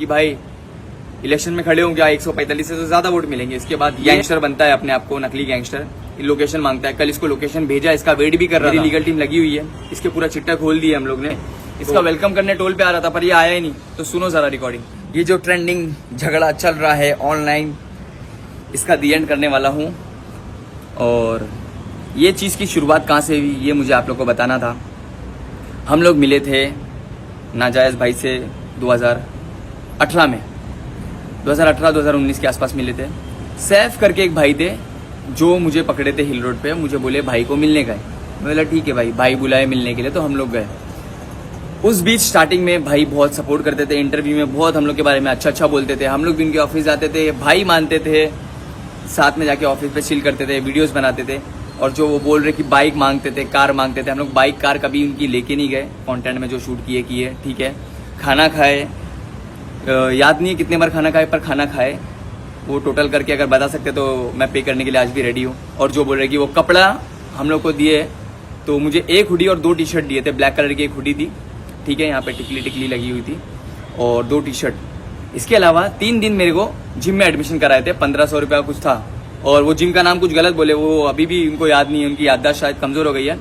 कि भाई इलेक्शन में खड़े हो क्या, 145 से तो ज्यादा वोट मिलेंगे। इसके बाद गैंगस्टर बनता है अपने आप को, नकली गैंगस्टर, लोकेशन मांगता है। कल इसको लोकेशन भेजा, इसका वेट भी कर रहा है, लीगल टीम लगी हुई है, इसके पूरा चिट्टा खोल दिया हम लोग ने। इसका वेलकम करने टोल पे आ रहा था पर ये आया ही नहीं। तो सुनो जरा रिकॉर्डिंग। ये जो ट्रेंडिंग झगड़ा चल रहा है ऑनलाइन, इसका दी एंड करने वाला हूँ। और ये चीज़ की शुरुआत कहाँ से हुई ये मुझे आप लोग को बताना था। हम लोग मिले थे नाजायज़ भाई से 2018 में, 2018-2019 के आसपास मिले थे। सैफ करके एक भाई थे जो मुझे पकड़े थे हिल रोड पे, मुझे बोले भाई को मिलने गए। मैं बोला ठीक है भाई, भाई बुलाए मिलने के लिए, तो हम लोग गए। उस बीच स्टार्टिंग में भाई बहुत सपोर्ट करते थे, इंटरव्यू में बहुत हम लोग के बारे में अच्छा बोलते थे। हम लोग भी उनके ऑफिस जाते थे, भाई मानते थे, साथ में जाके ऑफिस पे चिल करते थे, वीडियोस बनाते थे। और जो वो बोल रहे कि बाइक मांगते थे, कार मांगते थे, हम लोग बाइक कार कभी उनकी लेके नहीं गए। कंटेंट में जो शूट किए ठीक है। खाना खाए, याद नहीं है कितने बार खाना खाए, पर खाना खाए वो टोटल करके अगर बता सकते तो मैं पे करने के लिए आज भी रेडी हूँ। और जो बोल रहे कि वो कपड़ा हम लोग को दिए, तो मुझे एक हुडी और 2 टी-शर्ट दिए थे। ब्लैक कलर की एक हुडी थी, ठीक है, यहाँ पे टिकली लगी हुई थी, और 2 टी-शर्ट। इसके अलावा 3 दिन मेरे को जिम में एडमिशन कराए थे, 1500 रुपया कुछ था। और वो जिम का नाम कुछ गलत बोले, वो अभी भी उनको याद नहीं है, उनकी याददाश्त शायद कमजोर हो गई है।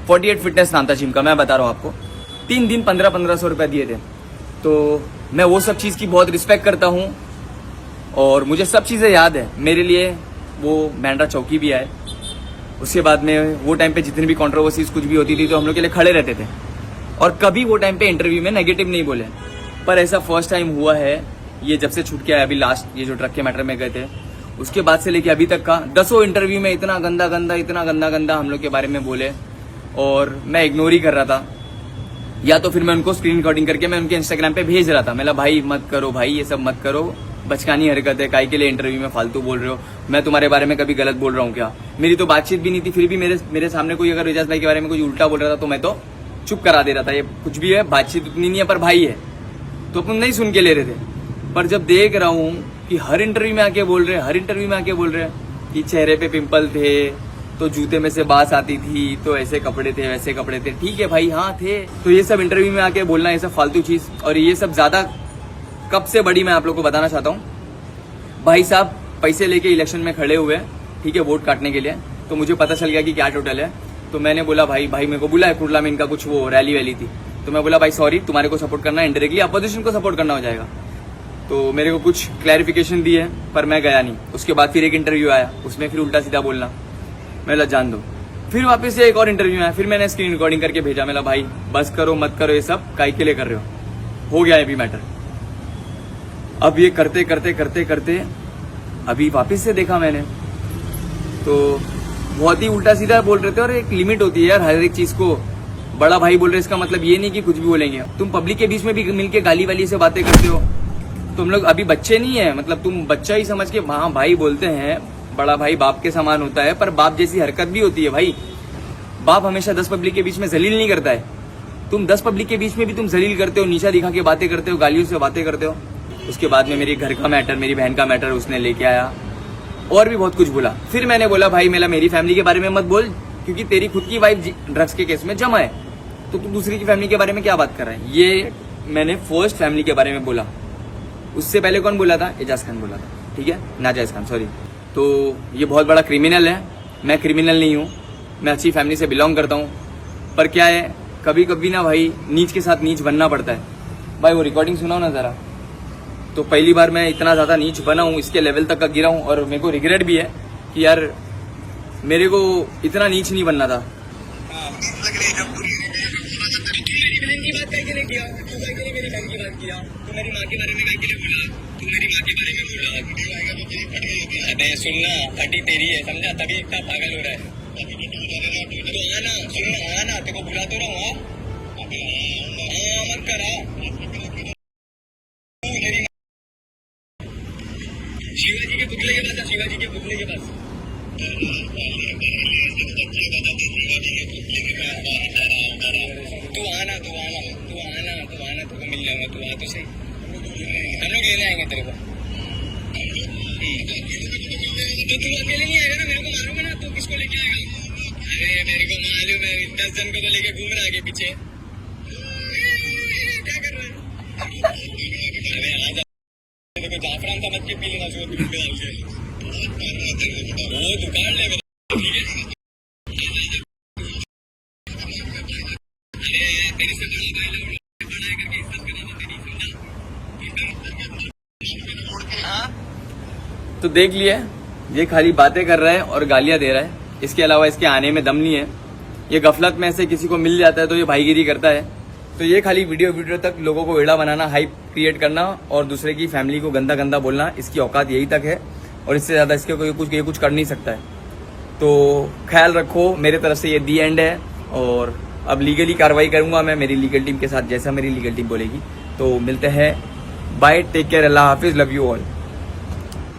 48 फिटनेस नाम था जिम का, मैं बता रहा हूँ आपको। 3 दिन 1500 रुपया दिए थे। तो मैं वो सब चीज़ की बहुत रिस्पेक्ट करता हूँ और मुझे सब चीज़ें याद है। मेरे लिए वो बैंड्रा चौकी भी आए। उसके बाद में वो टाइम पे जितनी भी कंट्रोवर्सीज कुछ भी होती थी तो हम लोग के लिए खड़े रहते थे, और कभी वो टाइम पे इंटरव्यू में नेगेटिव नहीं बोले। पर ऐसा फर्स्ट टाइम हुआ है ये जब से छूट के आया, अभी लास्ट ये जो ट्रक के मैटर में गए थे, उसके बाद से लेके अभी तक का 10 इंटरव्यू में इतना गंदा हम लोग के बारे में बोले, और मैं इग्नोर ही कर रहा था। या तो फिर मैं उनको स्क्रीन रिकॉर्डिंग करके मैं उनके इंस्टाग्राम पे भेज रहा था। मैं भाई मत करो भाई, ये सब मत करो, बचकानी हरकत है, काहे के लिए इंटरव्यू में फालतू बोल रहे हो, मैं तुम्हारे बारे में कभी गलत बोल रहा हूँ क्या? मेरी तो बातचीत भी नहीं थी, फिर भी मेरे सामने कोई अगर एजाज भाई के बारे में कुछ उल्टा बोल रहा था तो मैं तो चुप करा दे रहा था। ये कुछ भी है, बातचीत उतनी नहीं है पर भाई है तो अपन नहीं सुन के ले रहे थे। पर जब देख रहा हूँ कि हर इंटरव्यू में आके बोल रहे कि चेहरे पे पिंपल थे, तो जूते में से बास आती थी, तो ऐसे कपड़े थे वैसे कपड़े थे, ठीक है भाई हाँ थे। तो ये सब इंटरव्यू में आके बोलना, ये सब फालतू चीज, और ये सब ज्यादा कब से बड़ी मैं आप लोग को बताना चाहता हूँ। भाई साहब पैसे लेके इलेक्शन में खड़े हुए, ठीक है, वोट काटने के लिए। तो मुझे पता चल गया कि क्या टोटल है। तो मैंने बोला भाई मेरे को बुला है कुर्ला में, इनका कुछ वो रैली वैली थी। तो मैं बोला भाई सॉरी, तुम्हारे को सपोर्ट करना, इनडायरेक्टली अपोजिशन को सपोर्ट करना हो जाएगा। तो मेरे को कुछ क्लैरिफिकेशन दी है पर मैं गया नहीं। उसके बाद फिर एक इंटरव्यू आया, उसमें फिर उल्टा सीधा बोलना, मैं जान दो। फिर वापस से एक और इंटरव्यू आया, फिर मैंने स्क्रीन रिकॉर्डिंग करके भेजा। मैं भाई बस करो मत करो, ये सब काहे के लिए कर रहे हो गया ये भी मैटर। अब ये करते अभी वापस से देखा मैंने तो बहुत ही उल्टा सीधा बोल रहे थे। और एक लिमिट होती है यार हर एक चीज को। बड़ा भाई बोल रहे इसका मतलब ये नहीं कि कुछ भी बोलेंगे। तुम पब्लिक के बीच में भी मिलके गाली वाली से बातें करते हो। तुम लोग अभी बच्चे नहीं है, मतलब तुम बच्चा ही समझ के वहां भाई बोलते हैं। बड़ा भाई बाप के समान होता है, पर बाप जैसी हरकत भी होती है भाई। बाप हमेशा 10 पब्लिक के बीच में जलील नहीं करता है। तुम 10 पब्लिक के बीच में भी तुम जलील करते हो, नीचा दिखा के बातें करते हो, गालियों से बातें करते हो। उसके बाद में मेरे घर का मैटर, मेरी बहन का मैटर उसने लेके आया, और भी बहुत कुछ बोला। फिर मैंने बोला भाई मेरी फैमिली के बारे में मत बोल, क्योंकि तेरी खुद की वाइफ ड्रग्स के केस में जमा है, तो तू दूसरी की फैमिली के बारे में क्या बात कर रहा है। ये मैंने फर्स्ट फैमिली के बारे में बोला। उससे पहले कौन बोला था? एजाज खान बोला था, ठीक है, नाजायज खान, सॉरी। तो ये बहुत बड़ा क्रिमिनल है। मैं क्रिमिनल नहीं हूँ, मैं अच्छी फैमिली से बिलोंग करता हूँ। पर क्या है, कभी कभी ना भाई नीच के साथ नीच बनना पड़ता है। भाई वो रिकॉर्डिंग सुनाओ ना जरा। तो पहली बार मैं इतना ज़्यादा नीच बना हूँ, इसके लेवल तक का गिरा हूँ, और मेरे को रिग्रेट भी है कि यार मेरे को इतना नीच नहीं बनना था। अबे सुनना, फटी तेरी है समझा, तभी इतना पागल हो रहा है। तो आना, सुनना, आना, तेरे को बुला तो रहा हूँ। मत करा शिवाजी के पुतले के पास, शिवाजी के पुतले के पास। तू आना, तेरे को मिल जाऊंगा। तू आ तो सही, हम लोग लेने आएंगे तेरे को। तो तू अकेले नहीं आएगा ना, मेरे को मालूम है ना तू किसको लेके आएगा। अरे मेरे को मालूम है, 10 जन को तो लेके घूम रहा आगे पीछे। क्या कर रहा है? अरे जाफरान समझ के पी लेना जो दूध में डाल के वो दुकान ले मेरे ठीक है अरे तेरे से बड़ा करके इज्जत करना तेरी समझा हाँ तो देख लिया, ये खाली बातें कर रहा है और गालियां दे रहा है, इसके अलावा इसके आने में दम नहीं है। ये गफलत में से किसी को मिल जाता है तो ये भाईगिरी करता है। तो ये खाली वीडियो तक लोगों को वेड़ा बनाना, हाइप क्रिएट करना और दूसरे की फैमिली को गंदा गंदा बोलना, इसकी औकात यही तक है और इससे ज्यादा इसके कोई कुछ कर नहीं सकता है। तो ख्याल रखो, मेरे तरफ से ये दी एंड है और अब लीगली कार्रवाई करूंगा मैं मेरी लीगल टीम के साथ, जैसा मेरी लीगल टीम बोलेगी। तो मिलते हैं, बाय, टेक केयर, अल्लाह हाफिज, लव यू ऑल।